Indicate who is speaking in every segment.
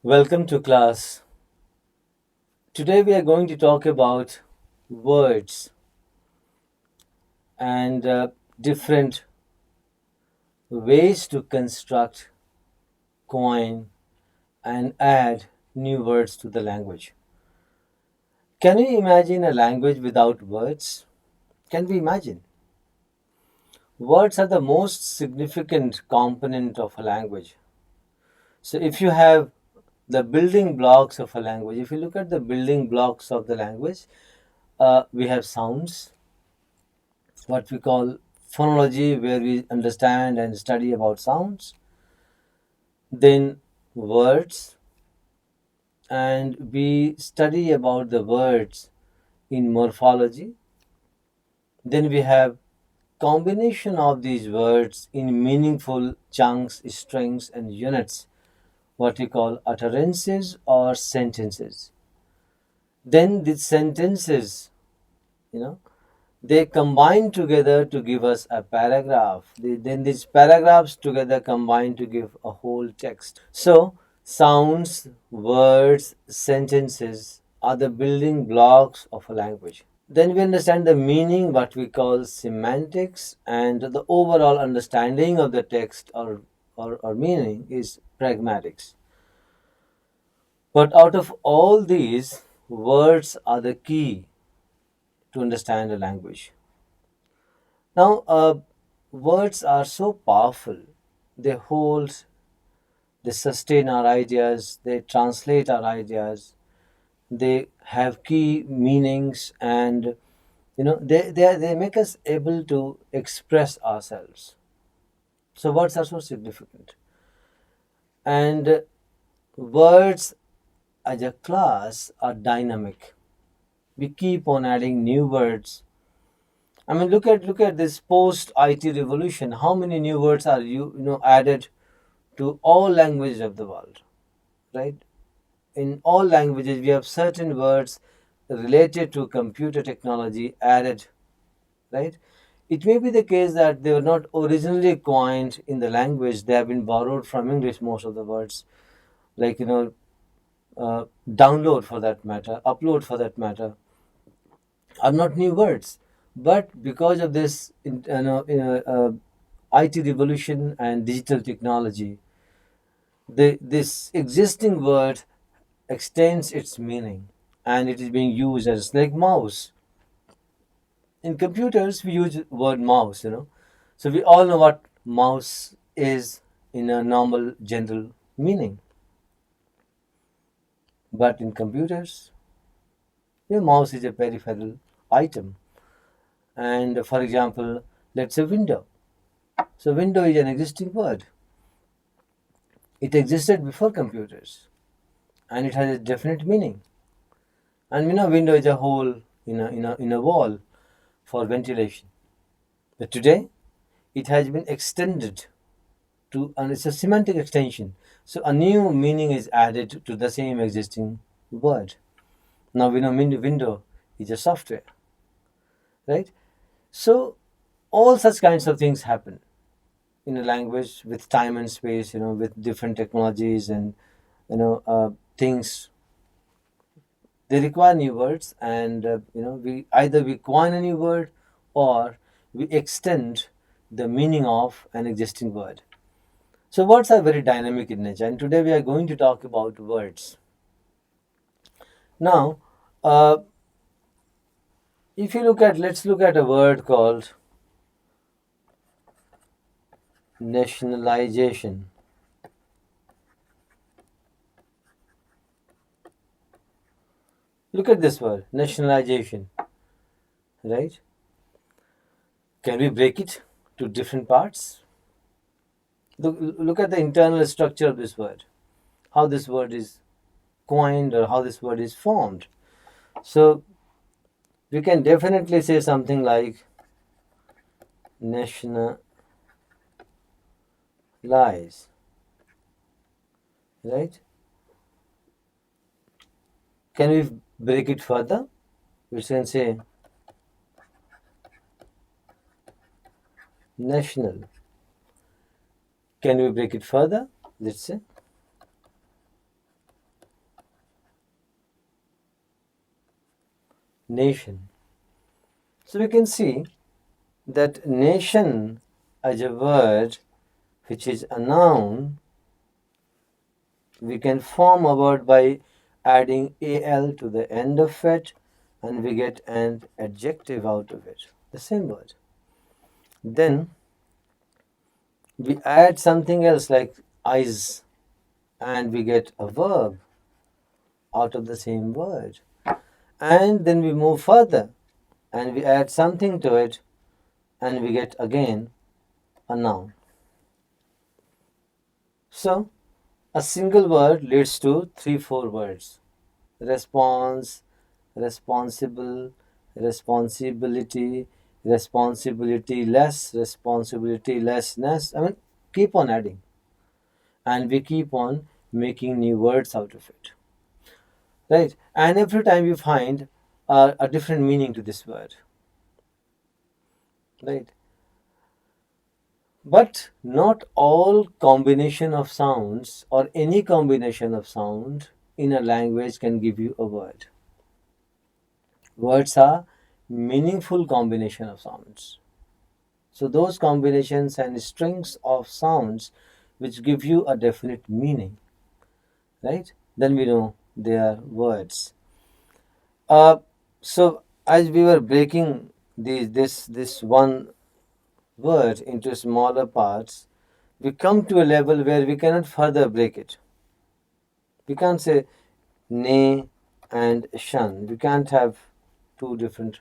Speaker 1: Welcome to class. Today we are going to talk about words and different ways to construct, coin, and add new words to the language. Can you imagine a language without words? Can we imagine? Words are the most significant component of a language. So if you have the building blocks of a language, if you look at the building blocks of the language, we have sounds, what we call phonology, where we understand and study about sounds, then words, and we study about the words in morphology. Then we have combination of these words in meaningful chunks, strings, and units, what we call utterances or sentences. Then these sentences, you know, they combine together to give us a paragraph. Then these paragraphs together combine to give a whole text. So, sounds, words, sentences are the building blocks of a language. Then we understand the meaning, what we call semantics, and the overall understanding of the text or meaning is pragmatics. But out of all these, words are the key to understand a language. Now, words are so powerful. They hold, they sustain our ideas, they translate our ideas, they have key meanings, and they make us able to express ourselves. So, words are so significant. And words as a class are dynamic. We keep on adding new words. I mean, look at this post IT revolution. How many new words are added to all languages of the world, right? In all languages, we have certain words related to computer technology added, right? It may be the case that they were not originally coined in the language; they have been borrowed from English. Most of the words, like download for that matter, upload for that matter, are not new words, but because of this IT revolution and digital technology, this existing word extends its meaning, and it is being used as like mouse. In computers we use word mouse, so we all know what mouse is in a normal general meaning. But in computers, mouse is a peripheral item. And for example, let's say window. So window is an existing word. It existed before computers, and it has a definite meaning. And window is a hole in a wall for ventilation. But today, it has been extended and it's a semantic extension. So a new meaning is added to the same existing word. Now we know window is a software, right? So all such kinds of things happen in a language with time and space, with different technologies and things. They require new words, and we coin a new word or we extend the meaning of an existing word. So words are very dynamic in nature, and today we are going to talk about words. Now, if you let's look at a word called nationalization. Look at this word, nationalization, right? Can we break it to different parts? Look at the internal structure of this word, how this word is coined or how this word is formed. So we can definitely say something like nationalize, right? Can we break it further? We can say national. Can we break it further? Let's say nation. So we can see that nation as a word which is a noun, we can form a word by adding al to the end of it, and we get an adjective out of it, the same word. Then we add something else like eyes, and we get a verb out of the same word. And then we move further and we add something to it, and we get again a noun. So a single word leads to 3-4 words: response, responsible, responsibility, responsibility lessness. I mean, keep on adding, and we keep on making new words out of it, right? And every time you find a different meaning to this word, right? But not all combination of sounds or any combination of sound in a language can give you a word. Words are meaningful combination of sounds. So those combinations and strings of sounds which give you a definite meaning, right? Then we know they are words. So as we were breaking this one word into smaller parts, we come to a level where we cannot further break it. We can't say nay and shun. We can't have two different.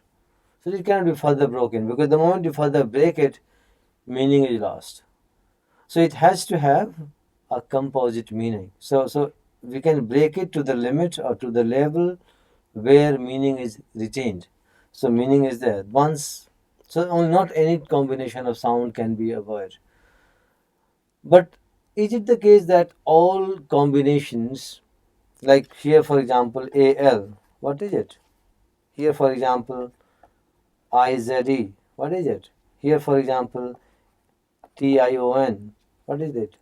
Speaker 1: So it cannot be further broken, because the moment you further break it, meaning is lost. So it has to have a composite meaning. So we can break it to the limit or to the level where meaning is retained. So meaning is there. Once, so not any combination of sound can be a word. But is it the case that all combinations, like here for example AL, what is it? Here for example IZE, what is it? Here for example TION, what is it?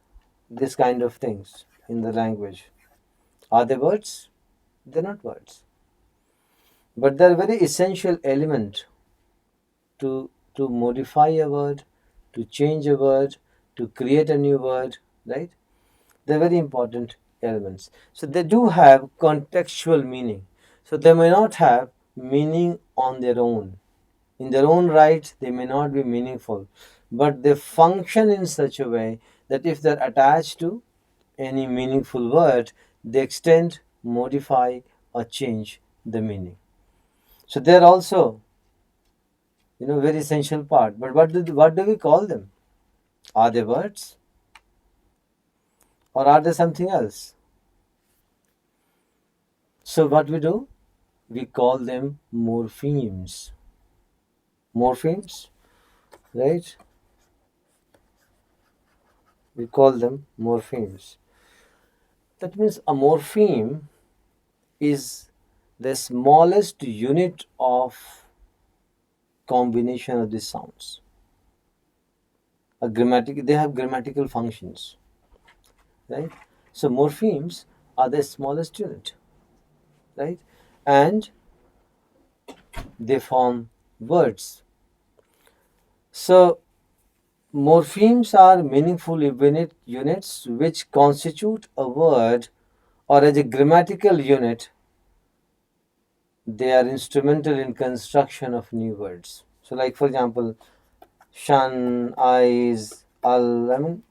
Speaker 1: This kind of things in the language. Are they words? They're not words. But they're very essential element to modify a word, to change a word, to create a new word, right? They're very important elements. So they do have contextual meaning. So they may not have meaning on their own. In their own right, they may not be meaningful, but they function in such a way that if they're attached to any meaningful word, they extend, modify, or change the meaning. So they're also, very essential part. But what do we call them? Are they words or are they something else? So what we do? We call them morphemes. Morphemes, right? We call them morphemes. That means a morpheme is the smallest unit of combination of these sounds. They have grammatical functions, right? So morphemes are the smallest unit, right? And they form words. So morphemes are meaningful units which constitute a word, or as a grammatical unit, they are instrumental in construction of new words. So like for example, shun, eyes, al, I mean,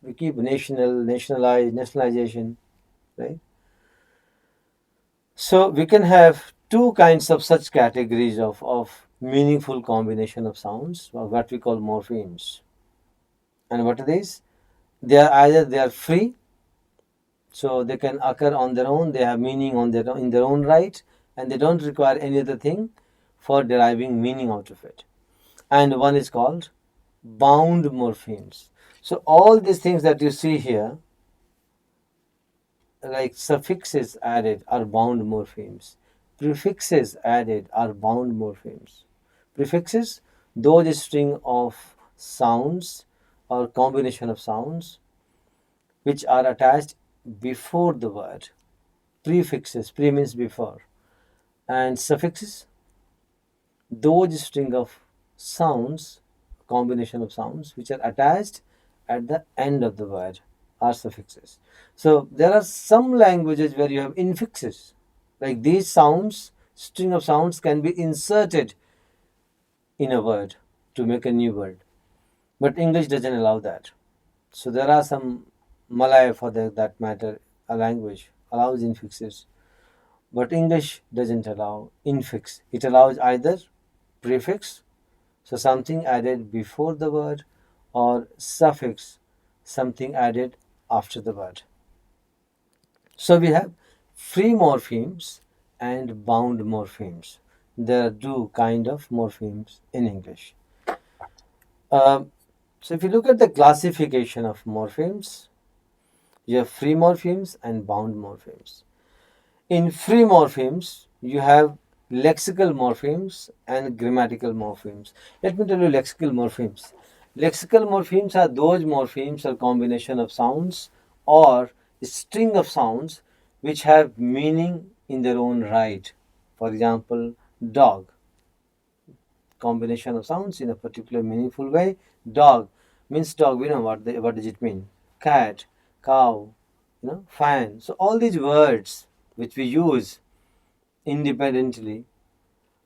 Speaker 1: we keep nationalization, right? So we can have two kinds of such categories of meaningful combination of sounds, or what we call morphemes. And what are these? They are free, so they can occur on their own, they have meaning in their own right, and they don't require any other thing for deriving meaning out of it. And one is called bound morphemes. So all these things that you see here, like suffixes added, are bound morphemes. Prefixes added are bound morphemes. Prefixes, those string of sounds or combination of sounds which are attached before the word. Prefixes, pre means before. And suffixes, those string of sounds, combination of sounds which are attached at the end of the word are suffixes. So there are some languages where you have infixes, like these sounds, string of sounds can be inserted in a word to make a new word, but English doesn't allow that. So there are some, Malay for that matter, a language allows infixes, but English doesn't allow infix. It allows either prefix, so something added before the word, or suffix, something added after the word. So we have free morphemes and bound morphemes. There are two kind of morphemes in English. Um, so if you look at the classification of morphemes, you have free morphemes and bound morphemes. In free morphemes, you have lexical morphemes and grammatical morphemes. Let me tell you lexical morphemes. Lexical morphemes are those morphemes or combination of sounds or string of sounds which have meaning in their own right. For example, dog, combination of sounds in a particular meaningful way. Dog means dog, we know what does it mean. Cat, cow, fan. So all these words which we use independently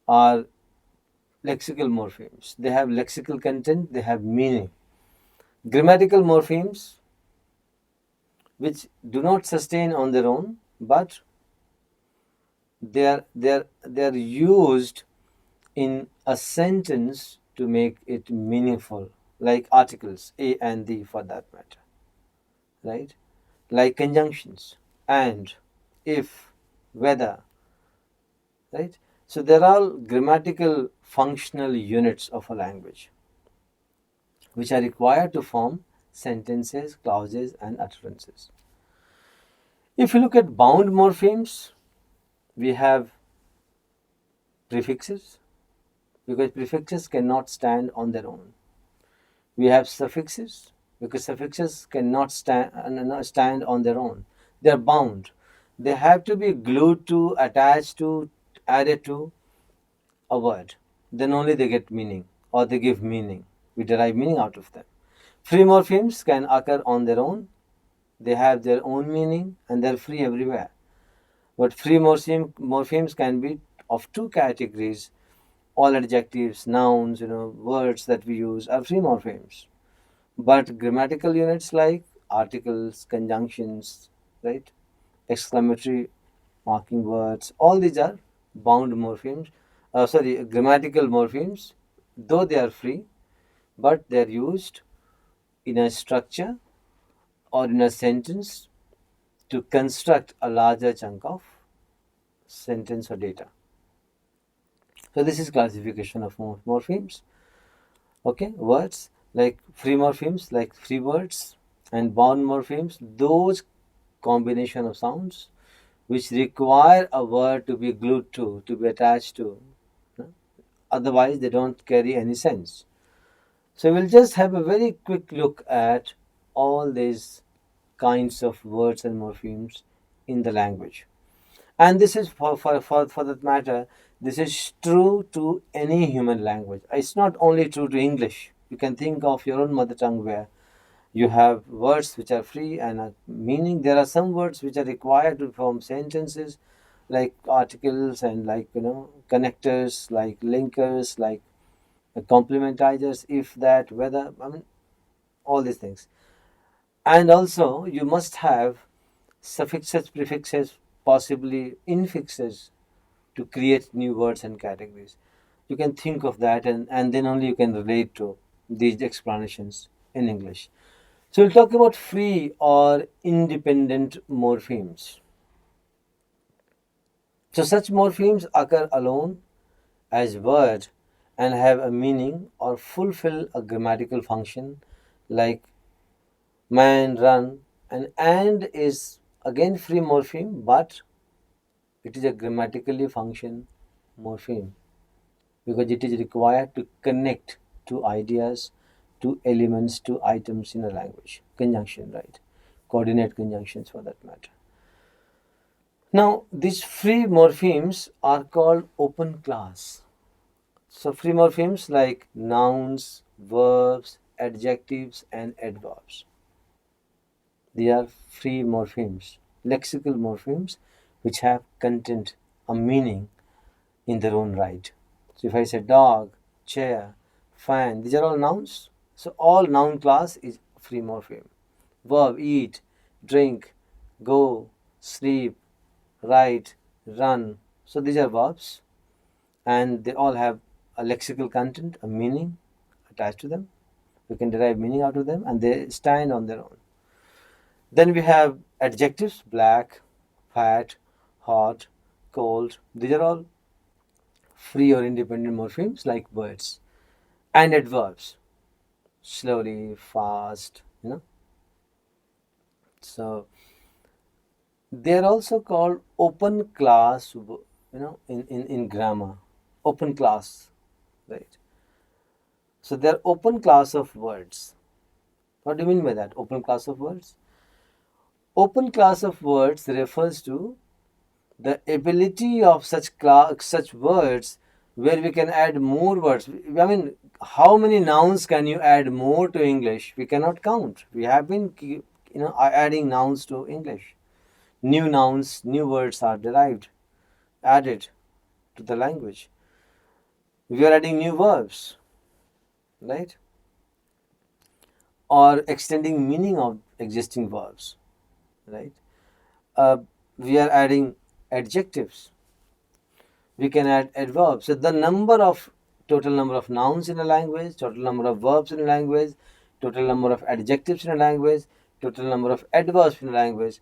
Speaker 1: are lexical morphemes. They have lexical content, they have meaning. Grammatical morphemes, which do not sustain on their own, but they are used in a sentence to make it meaningful, like articles a and the for that matter, right? Like conjunctions and, if, whether, right? So they're all grammatical functional units of a language which are required to form sentences, clauses, and utterances. If you look at bound morphemes, we have prefixes, because prefixes cannot stand on their own. We have suffixes, because suffixes cannot stand on their own. They are bound. They have to be glued to, attached to, added to a word. Then only they get meaning, or they give meaning. We derive meaning out of them. Free morphemes can occur on their own. They have their own meaning and they're free everywhere. But free morphemes can be of two categories. All adjectives, nouns, words that we use are free morphemes. But grammatical units like articles, conjunctions, right, exclamatory marking words, all these are bound morphemes. Grammatical morphemes, though they are free, but they are used in a structure or in a sentence to construct a larger chunk of sentence or data. So this is classification of morphemes. Okay, words like free morphemes, like free words, and bound morphemes, those combination of sounds which require a word to be glued to be attached to. Otherwise, they don't carry any sense. So we'll just have a very quick look at all these kinds of words and morphemes in the language. And this is for that matter, this is true to any human language. It's not only true to English. You can think of your own mother tongue where you have words which are free and are meaning. There are some words which are required to form sentences, like articles and like connectors, like linkers, like complementizers, if, that, whether. I mean, all these things. And also you must have suffixes, prefixes, possibly infixes to create new words and categories. You can think of that, and then only you can relate to these explanations in English. So we'll talk about free or independent morphemes. So such morphemes occur alone as word and have a meaning or fulfill a grammatical function, like man, run. And is again free morpheme, but it is a grammatically function morpheme because it is required to connect to ideas, to elements, to items in a language. Conjunction, right? Coordinate conjunctions for that matter. Now, these free morphemes are called open class. So free morphemes like nouns, verbs, adjectives, and adverbs. They are free morphemes, lexical morphemes, which have content, a meaning in their own right. So if I say dog, chair, fan, these are all nouns. So all noun class is free morpheme. Verb, eat, drink, go, sleep, write, run. So these are verbs, and they all have a lexical content, a meaning attached to them. We can derive meaning out of them, and they stand on their own. Then we have adjectives: black, fat, hot, cold. These are all free or independent morphemes like words. And adverbs: slowly, fast. So they are also called open class. In grammar, open class, right? So they are open class of words. What do you mean by that? Open class of words. Open class of words refers to the ability of such words where we can add more words. I mean, how many nouns can you add more to English? We cannot count. We have been adding nouns to English. New nouns, new words are derived, added to the language. We are adding new verbs, right? Or extending meaning of existing verbs, right? uh, we are adding adjectives. We can add adverbs. So the total number of nouns in a language, total number of verbs in a language, total number of adjectives in a language, total number of adverbs in a language,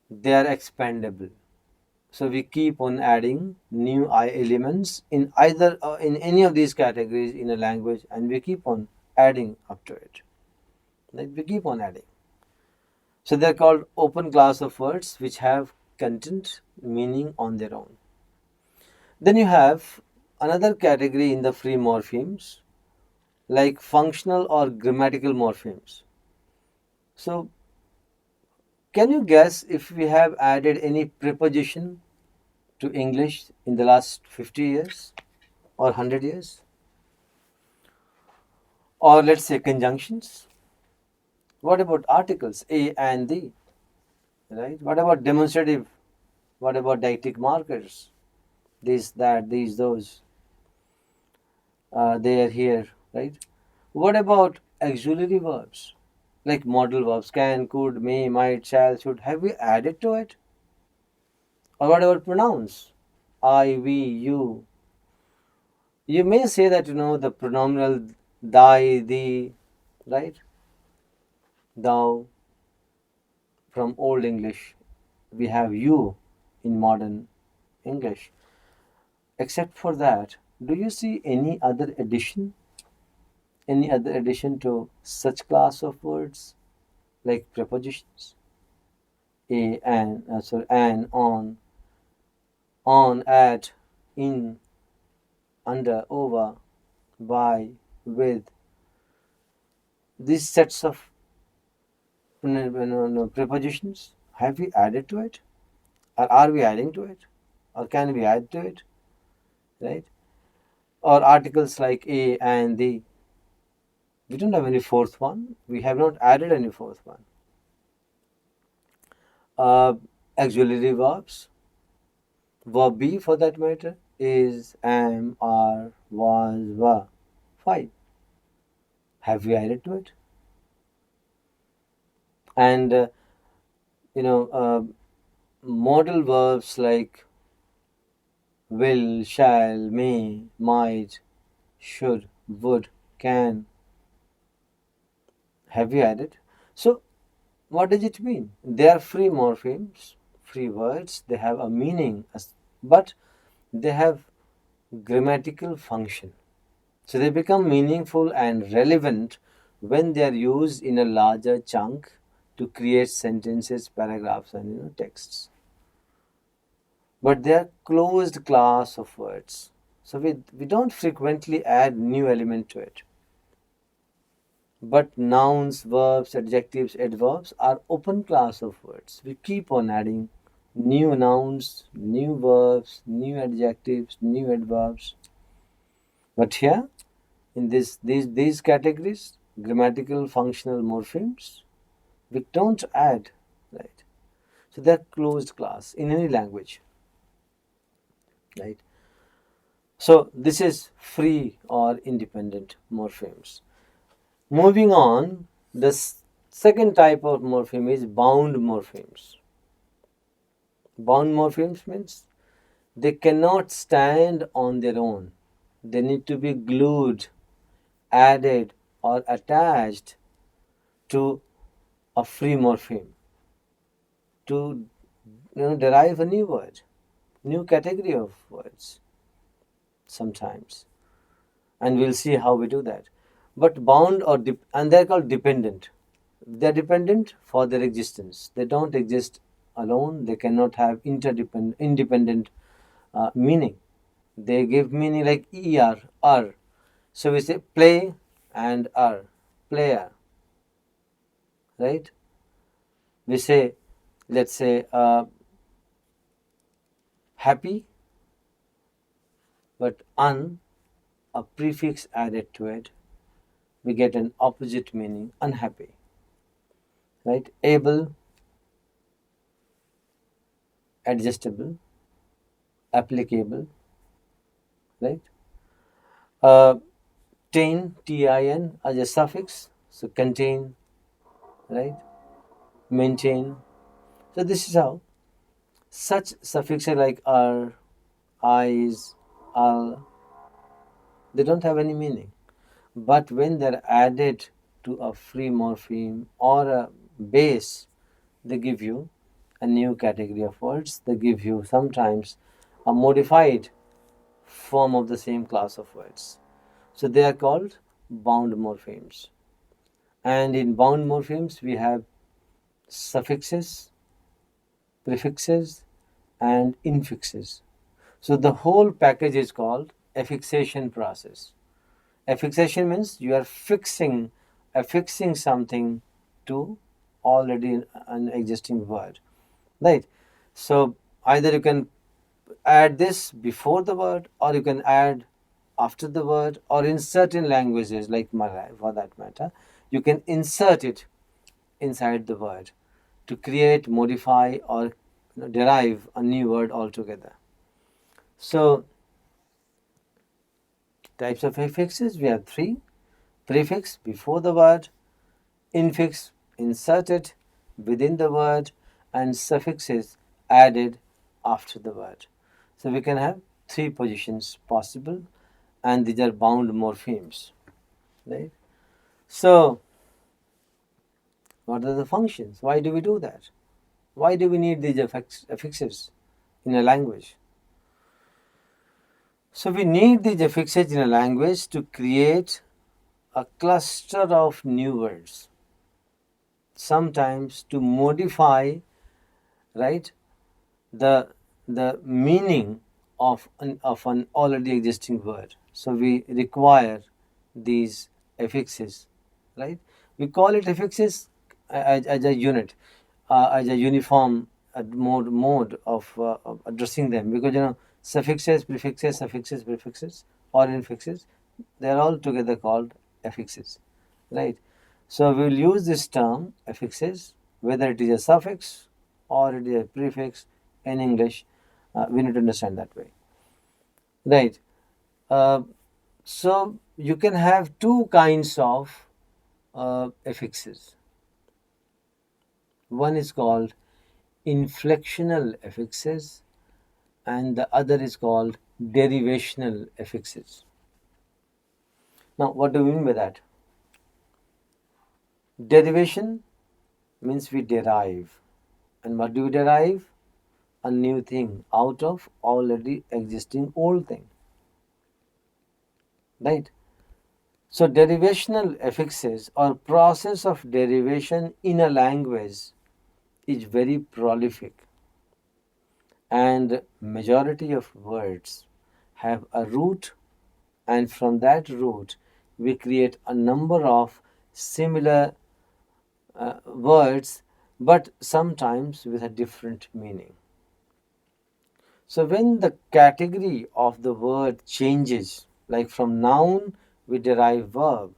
Speaker 1: they are expandable. So we keep on adding new elements in either in any of these categories in a language, and we keep on adding up to it. Like we keep on adding. So they're called open class of words which have content, meaning on their own. Then you have another category in the free morphemes like functional or grammatical morphemes. So can you guess if we have added any preposition to English in the last 50 years or 100 years? Or let's say conjunctions. What about articles, a and the, right? What about demonstrative? What about deictic markers? This, that, these, those. They are here, right? What about auxiliary verbs like modal verbs can, could, may, might, shall, should? Have we added to it? Or what about pronouns? I, we, you. You may say that the pronominal thy, thee, right? Thou from Old English. We have you in modern English. Except for that, do you see any other addition? Any other addition to such class of words like prepositions? A, an, on, at, in, under, over, by, with. These sets of prepositions, have we added to it? Or are we adding to it? Or can we add to it? Right? Or articles like a and the. We don't have any fourth one. We have not added any fourth one. Uh, Auxiliary verbs. Verb B for that matter is, am, are, was, were. 5. Have we added to it? And you know modal verbs like will, shall, may, might, should, would, can. Have we added? So what does it mean? They are free morphemes, free words. They have a meaning, but they have grammatical function. So they become meaningful and relevant when they are used in a larger chunk to create sentences, paragraphs, and texts. But they are closed class of words. So we don't frequently add new element to it. But nouns, verbs, adjectives, adverbs are open class of words. We keep on adding new nouns, new verbs, new adjectives, new adverbs. But here, in these categories, grammatical, functional, morphemes, we don't add, right? So they're closed class in any language, right? So this is free or independent morphemes. Moving on, the second type of morpheme is bound morphemes. Bound morphemes means they cannot stand on their own. They need to be glued, added, or attached to a free morpheme to derive a new word, new category of words sometimes. And we'll see how we do that. But bound and they're called dependent. They're dependent for their existence. They don't exist alone. They cannot have independent meaning. They give meaning like er. So we say play and player, right? We say, let's say, happy, but a prefix added to it, we get an opposite meaning, unhappy, right? Able, adjustable, applicable, right? Uh, tin as a suffix, so contain, right? Maintain. So this is how such suffixes like are, eyes, al, they don't have any meaning. But when they're added to a free morpheme or a base, they give you a new category of words. They give you sometimes a modified form of the same class of words. So they are called bound morphemes. And in bound morphemes, we have suffixes, prefixes, and infixes. So the whole package is called affixation process. Affixation means you are affixing something to already an existing word, right? So either you can add this before the word, or you can add after the word, or in certain languages like Malay for that matter, you can insert it inside the word to create, modify, or derive a new word altogether. So types of affixes, we have three: prefix before the word, infix inserted within the word, and suffixes added after the word. So we can have three positions possible, and these are bound morphemes, right? So what are the functions? Why do we do that? Why do we need these affixes in a language? So we need these affixes in a language to create a cluster of new words, sometimes to modify, right, the meaning of an already existing word. So we require these affixes, right? We call it affixes as a unit, as a uniform of addressing them, because suffixes, prefixes, or infixes, they are all together called affixes, right? So we will use this term affixes whether it is a suffix or it is a prefix in English. We need to understand that way, right? Uh, so you can have two kinds of affixes. One is called inflectional affixes, and the other is called derivational affixes. Now, what do we mean by that? Derivation means we derive. And what do we derive? A new thing out of already existing old thing. Right? So derivational affixes or process of derivation in a language is very prolific, and majority of words have a root, and from that root we create a number of similar words, but sometimes with a different meaning. So when the category of the word changes, Like from noun, we derive verb.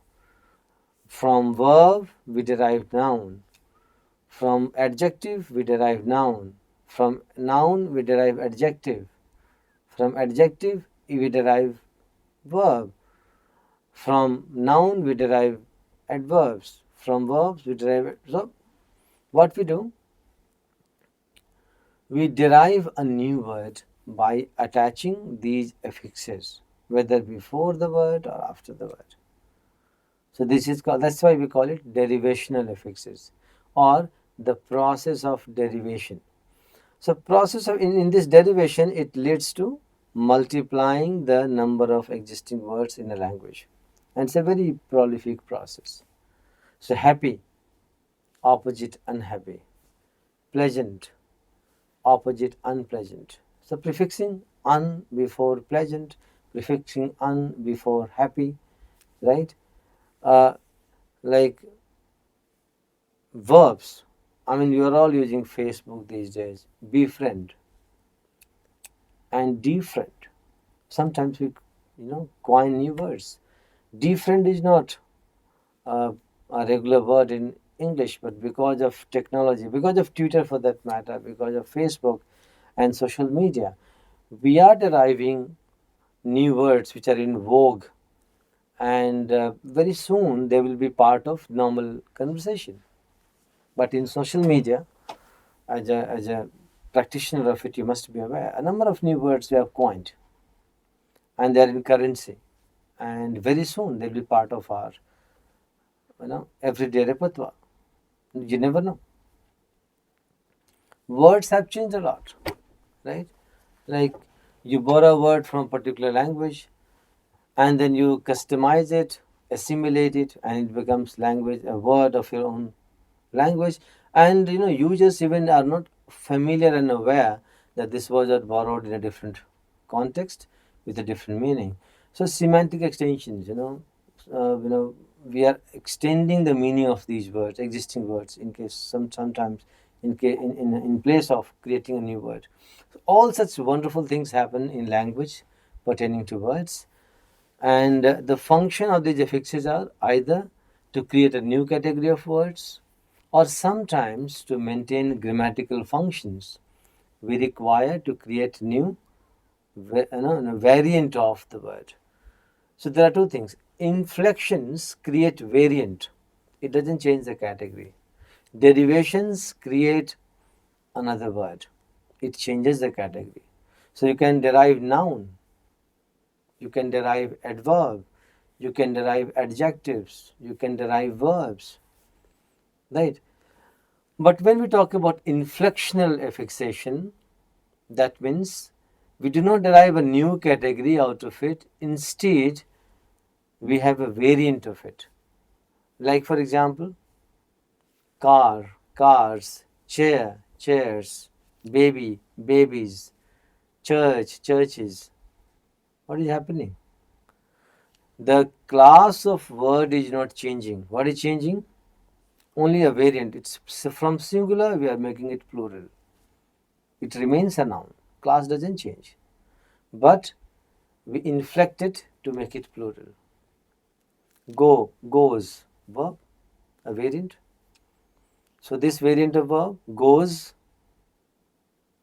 Speaker 1: From verb, we derive noun. From adjective, we derive noun. From noun, we derive adjective. From adjective, we derive verb. From noun, we derive adverbs. From verbs, we derive. So, what we do? We derive a new word by attaching these affixes, whether before the word or after the word. So this is called, that's why we call it derivational affixes or the process of derivation. So process of in this derivation, it leads to multiplying the number of existing words in a language. And it's a very prolific process. So happy, opposite unhappy. Pleasant, opposite unpleasant. So prefixing un before pleasant, prefixing un before happy, right? Uh, like verbs. I mean, you are all using Facebook these days. Befriend and defriend. Sometimes we, coin new words. Defriend is not uh, a regular word in English, but because of technology, because of Twitter for that matter, because of Facebook and social media, we are deriving new words which are in vogue, and very soon they will be part of normal conversation. But in social media, as a practitioner of it, you must be aware a number of new words we have coined, and they are in currency, and very soon they'll be part of our everyday repertoire. You never know. Words have changed a lot, right? Like you borrow a word from a particular language, and then you customize it, assimilate it, and it becomes language, a word of your own language. And users even are not familiar and aware that this was borrowed in a different context with a different meaning. So semantic extensions, we are extending the meaning of these words, existing words, in case sometimes in place of creating a new word. So all such wonderful things happen in language pertaining to words, and the function of these affixes are either to create a new category of words, or sometimes to maintain grammatical functions we require to create new variant of the word. So there are two things. Inflections create variant. It doesn't change the category. Derivations create another word. It changes the category. So you can derive noun, you can derive adverb, you can derive adjectives, you can derive verbs, right? But when we talk about inflectional affixation, that means we do not derive a new category out of it. Instead, we have a variant of it. Like, for example, car, cars, chair, chairs, baby, babies, church, churches. What is happening? The class of word is not changing. What is changing? Only a variant. It's from singular, we are making it plural. It remains a noun. Class doesn't change. But we inflect it to make it plural. Go, goes, verb, a variant. So this variant of verb, goes,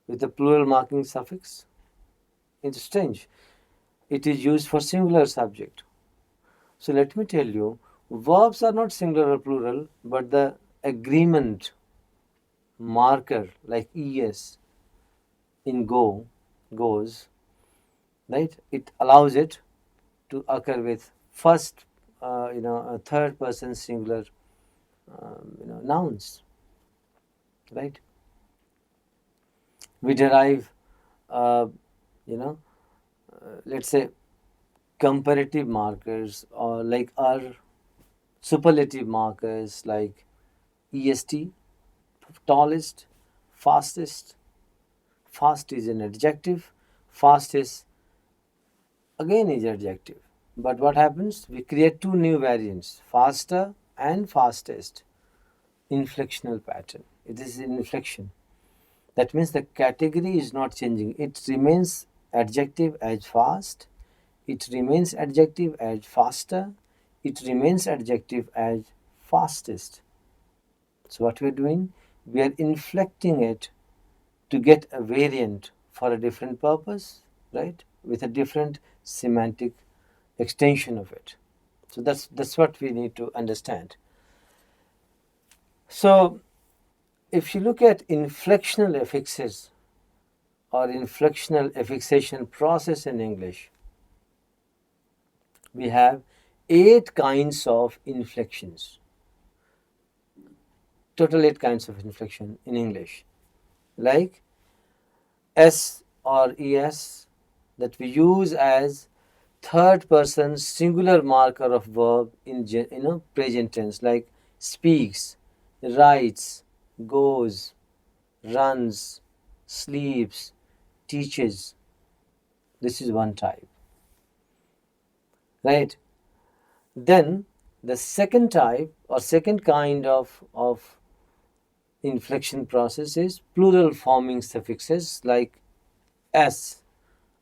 Speaker 1: with a plural marking suffix. It's strange. It is used for singular subject. So let me tell you, verbs are not singular or plural, but the agreement marker like es in go, goes, right? It allows it to occur with first, a third person singular, nouns, right? We derive, uh, you know, let's say comparative markers, or like our superlative markers like est, tallest, fastest. Fast is an adjective, fast is again is adjective. But what happens? We create two new variants, faster and fastest. Inflectional pattern. It is an inflection. That means the category is not changing. It remains adjective as fast, It remains adjective as faster. It remains adjective as fastest. So what we are doing, we are inflecting it to get a variant for a different purpose, right? With a different semantic extension of it. So that's what we need to understand. So if you look at inflectional affixes or inflectional affixation process in English, we have 8 kinds of inflections. Total 8 kinds of inflection in English. Like S or ES that we use as third person singular marker of verb in present tense, like speaks, writes, goes, runs, sleeps, teaches. This is one type, right? Then the second type or second kind of inflection process is plural forming suffixes like s,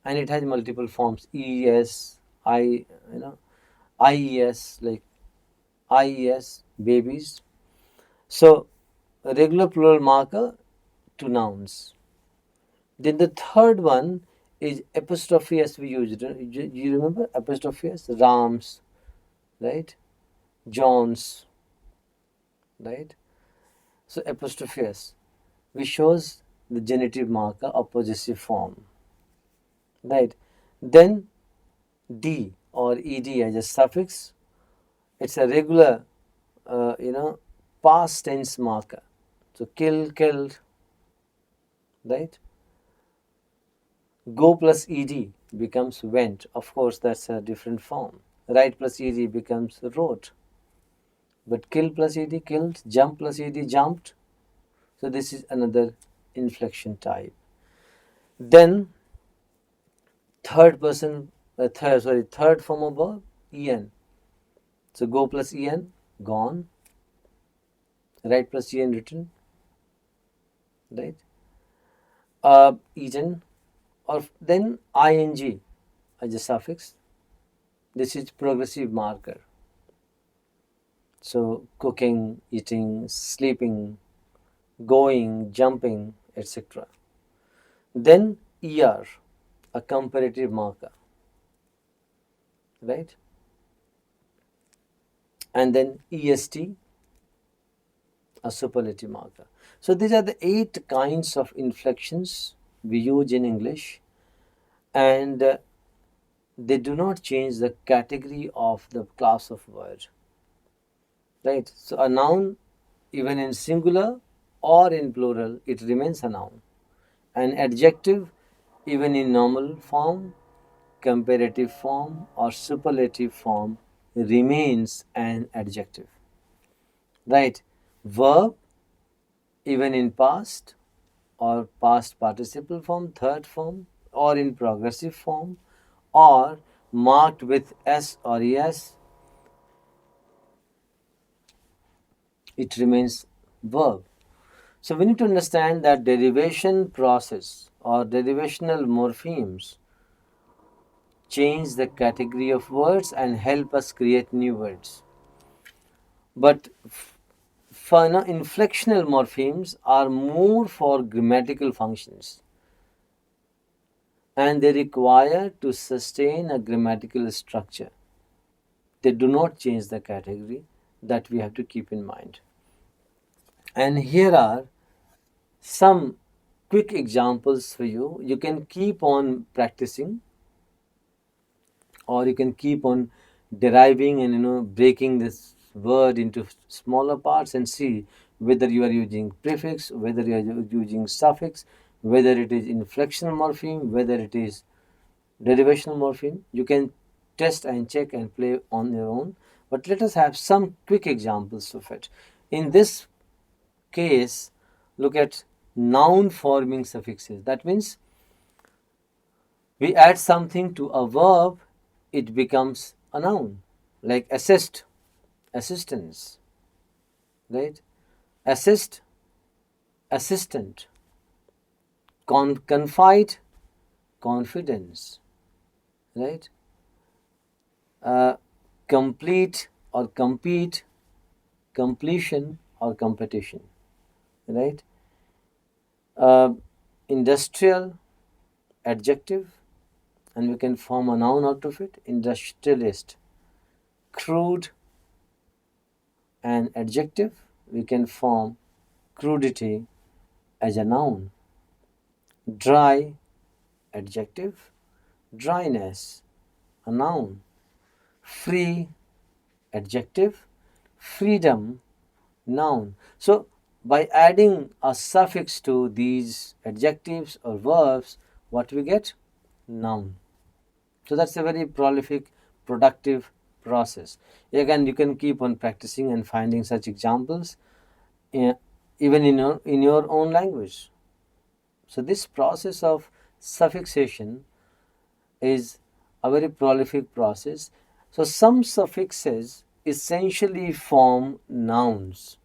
Speaker 1: and it has multiple forms: es, I, ies, like ies, babies. So a regular plural marker to nouns. Then the third one is apostrophe s. We use it. You remember apostrophe s? Rams, right? Johns, right? So apostrophe s, which shows the genitive marker or possessive form, right? Then d or ed as a suffix. It's a regular, past tense marker. So kill, killed, right? Go plus ed becomes went. Of course, that's a different form. Write plus ed becomes wrote. But kill plus ed killed, jump plus ed jumped. So this is another inflection type. Then third form of verb, en. So go plus en, gone. Write plus en, written, right? Eaten, or then ing as a suffix. This is progressive marker. So cooking, eating, sleeping, going, jumping, etc. Then er, a comparative marker, right? And then est, a superlative marker. So these are the 8 kinds of inflections we use in English, and they do not change the category of the class of word, right? So a noun, even in singular or in plural, it remains a noun. An adjective, even in normal form, comparative form, or superlative form, remains an adjective, right? Verb, even in past or past participle form, third form, or in progressive form, or marked with s or es, it remains verb. So we need to understand that derivation process or derivational morphemes change the category of words and help us create new words. But for inflectional morphemes are more for grammatical functions, and they require to sustain a grammatical structure. They do not change the category, that we have to keep in mind. And here are some quick examples for you. You can keep on practicing, or you can keep on deriving and breaking this word into smaller parts and see whether you are using prefix, whether you are using suffix, whether it is inflectional morpheme, whether it is derivational morpheme. You can test and check and play on your own, but let us have some quick examples of it. In this case, look at noun forming suffixes. That means we add something to a verb, it becomes a noun, like assist, assistance, right? Assist, assistant. Confide, confidence, right? uh, complete or compete, completion or competition, right? uh, Industrial, adjective, and we can form a noun out of it, industrialist. Crude, an adjective, we can form crudity as a noun. Dry, adjective, dryness, a noun. Free, adjective, freedom, noun. So by adding a suffix to these adjectives or verbs, what we get? Noun. So that's a very prolific, productive process. Again, you can keep on practicing and finding such examples, eh, even in your own language. So this process of suffixation is a very prolific process. So some suffixes essentially form nouns.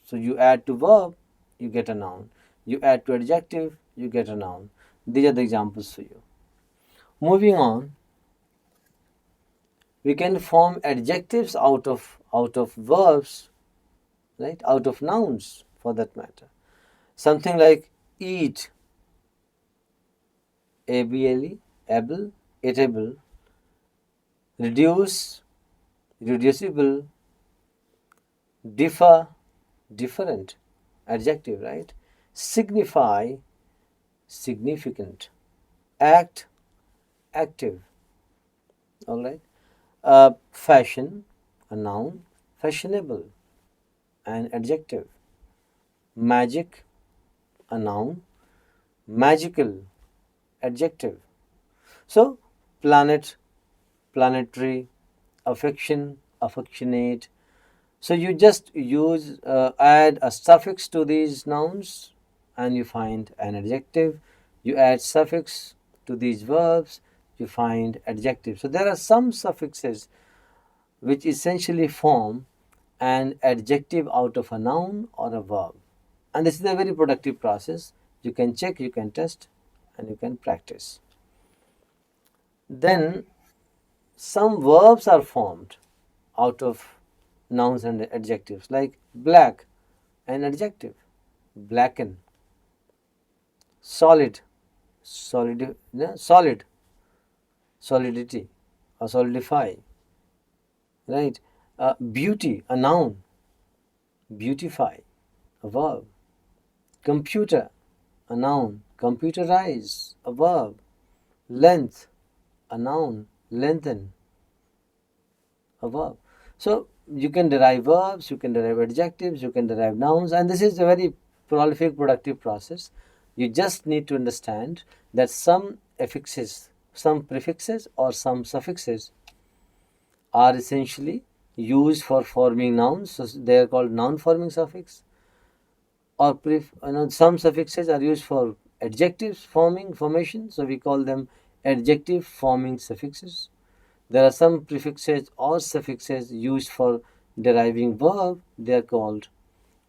Speaker 1: So you add to verb, you get a noun. You add to adjective, you get a noun. These are the examples for you. Moving on, we can form adjectives out of verbs, right? Out of nouns, for that matter. Something like eat, able, able, eatable, reduce, reducible, differ, different, adjective, right? Signify, significant, act, active, all right? Fashion, a noun, fashionable, an adjective. Magic, a noun, magical, adjective. So planet, planetary, affection, affectionate. So you just use add a suffix to these nouns and you find an adjective. You add suffix to these verbs, you find adjective. So there are some suffixes which essentially form an adjective out of a noun or a verb. And this is a very productive process. You can check, you can test, and you can practice. Then some verbs are formed out of nouns and adjectives, like black, an adjective, blacken. Solid, solid, solidity, or solidify, right? Beauty, a noun, beautify, a verb. Computer, a noun, computerize, a verb. Length, a noun, lengthen, a verb. So you can derive verbs, you can derive adjectives, you can derive nouns, and this is a very prolific, productive process. You just need to understand that some affixes, some prefixes, or some suffixes are essentially used for forming nouns. So they are called noun forming suffix. Or some suffixes are used for adjectives formation. So we call them adjective forming suffixes. There are some prefixes or suffixes used for deriving verb. They are called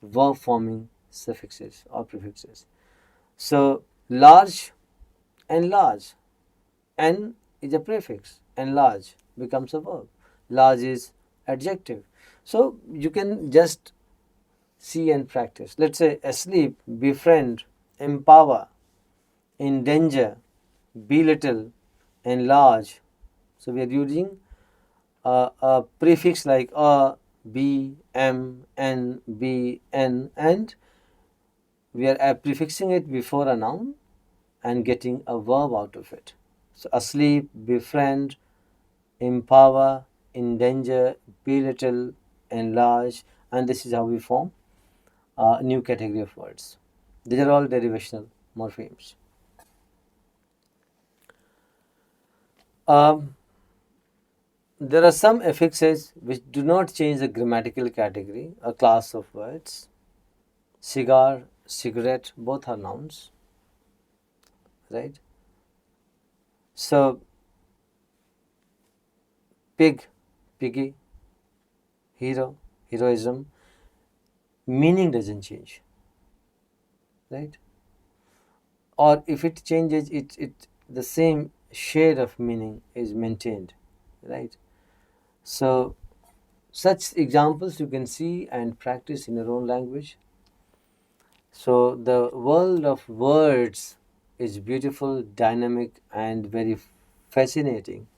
Speaker 1: verb forming suffixes or prefixes. So large and large. N is a prefix and large becomes a verb. Large is adjective. So you can just see and practice. Let's say asleep, befriend, empower, endanger, belittle, enlarge. So we are using a prefix like a, b, m, n, b, n, and we are prefixing it before a noun and getting a verb out of it. So asleep, befriend, empower, endanger, belittle, enlarge, and this is how we form a new category of words. These are all derivational morphemes. Um, there are some affixes which do not change the grammatical category, a class of words. Cigar, cigarette, both are nouns, right? So, pig, piggy, hero, heroism, meaning doesn't change, right? Or if it changes, it the same shade of meaning is maintained, right? So such examples you can see and practice in your own language. So the world of words is beautiful, dynamic, and very fascinating,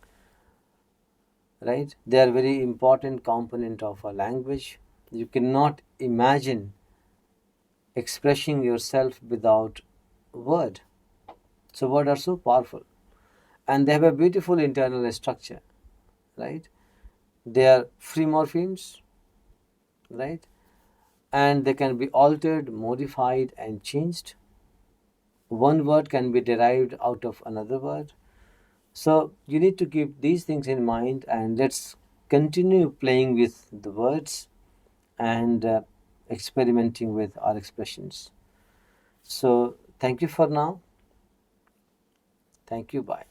Speaker 1: right? They are very important component of a language. You cannot imagine expressing yourself without word. So words are so powerful, and they have a beautiful internal structure, right? They are free morphemes, right? And they can be altered, modified, and changed. One word can be derived out of another word. So you need to keep these things in mind, and let's continue playing with the words and experimenting with our expressions. So thank you for now. Thank you. Bye.